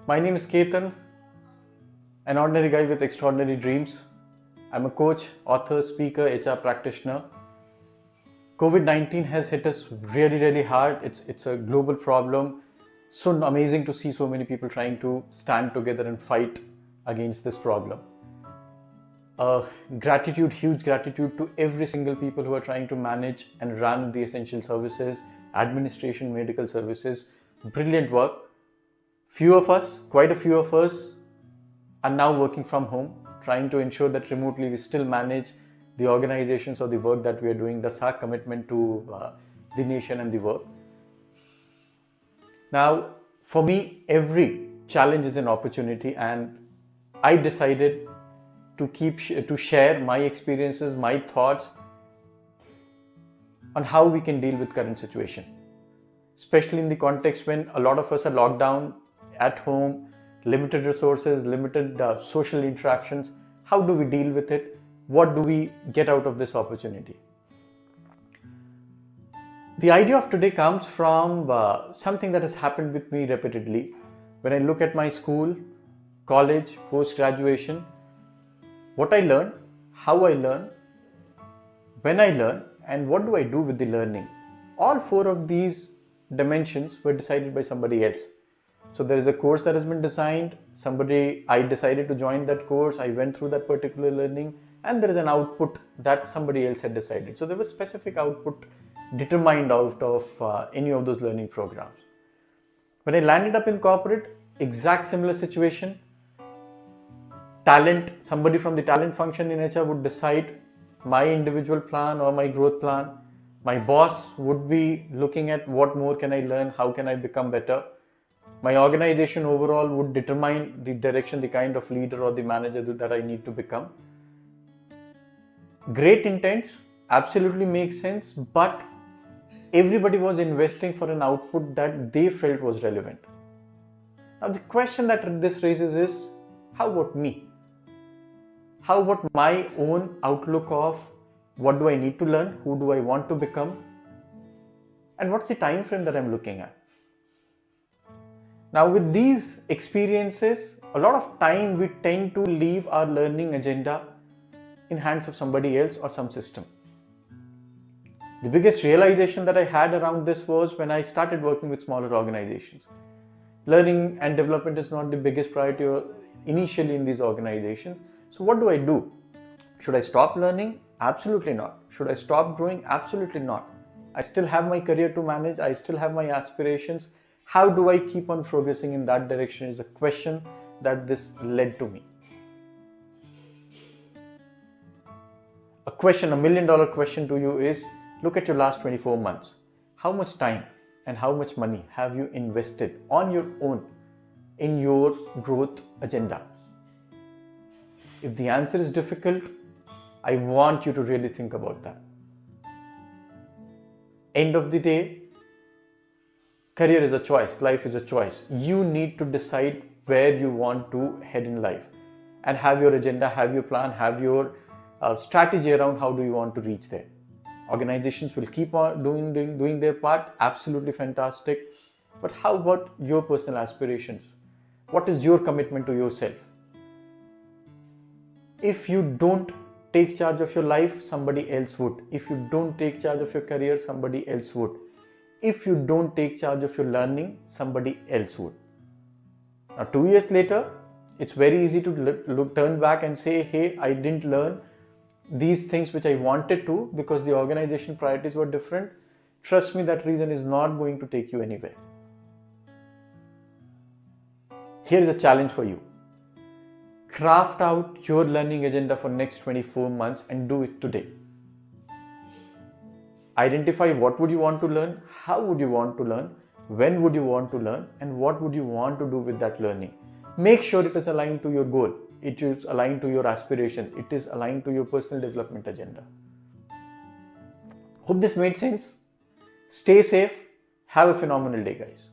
My name is Ketan, an ordinary guy with extraordinary dreams. I'm a coach, author, speaker, HR practitioner. COVID-19 has hit us really hard. It's a global problem. So amazing to see so many people trying to stand together and fight against this problem. Huge gratitude to every single people who are trying to manage and run the essential services, administration, medical services. Brilliant work. Quite a few of us are now working from home, trying to ensure that remotely we still manage the organizations or the work that we are doing. That's our commitment to the nation and the work. Now, for me, every challenge is an opportunity, and I decided to share my experiences, my thoughts on how we can deal with current situation, especially in the context when a lot of us are locked down at home, limited resources, limited social interactions. How do we deal with it? What do we get out of this opportunity? The idea of today comes from something that has happened with me repeatedly. When I look at my school, college, post-graduation, what I learn, how I learn, when I learn, and what do I do with the learning. All four of these dimensions were decided by somebody else. So there is a course that has been designed. I decided to join that course. I went through that particular learning, and there is an output that somebody else had decided. So there was specific output determined out of any of those learning programs. When I landed up in corporate, exact similar situation. Somebody from the talent function in HR would decide my individual plan or my growth plan. My boss would be looking at what more can I learn, how can I become better. My organization overall would determine the direction, the kind of leader or the manager that I need to become. Great intent, absolutely makes sense, but everybody was investing for an output that they felt was relevant. Now the question that this raises is, how about me? How about my own outlook of what do I need to learn, who do I want to become, and what's the time frame that I'm looking at? Now with these experiences, a lot of time we tend to leave our learning agenda in hands of somebody else or some system. The biggest realization that I had around this was when I started working with smaller organizations. Learning and development is not the biggest priority initially in these organizations. So what do I do? Should I stop learning? Absolutely not. Should I stop growing? Absolutely not. I still have my career to manage. I still have my aspirations. How do I keep on progressing in that direction is a question that this led to me. A million-dollar question to you is, look at your last 24 months. How much time and how much money have you invested on your own in your growth agenda? If the answer is difficult, I want you to really think about that. End of the day, career is a choice, life is a choice. You need to decide where you want to head in life and have your agenda, have your plan, have your strategy around how do you want to reach there. Organizations will keep on doing their part, absolutely fantastic. But how about your personal aspirations? What is your commitment to yourself? If you don't take charge of your life, somebody else would. If you don't take charge of your career, somebody else would. If you don't take charge of your learning, somebody else would. Now 2 years later, it's very easy to turn back and say, hey, I didn't learn these things which I wanted to because the organization priorities were different. Trust me, that reason is not going to take you anywhere. Here is a challenge for you. Craft out your learning agenda for next 24 months and do it today. Identify what would you want to learn, how would you want to learn, when would you want to learn, and what would you want to do with that learning. Make sure it is aligned to your goal. It is aligned to your aspiration. It is aligned to your personal development agenda. Hope this made sense. Stay safe. Have a phenomenal day, guys.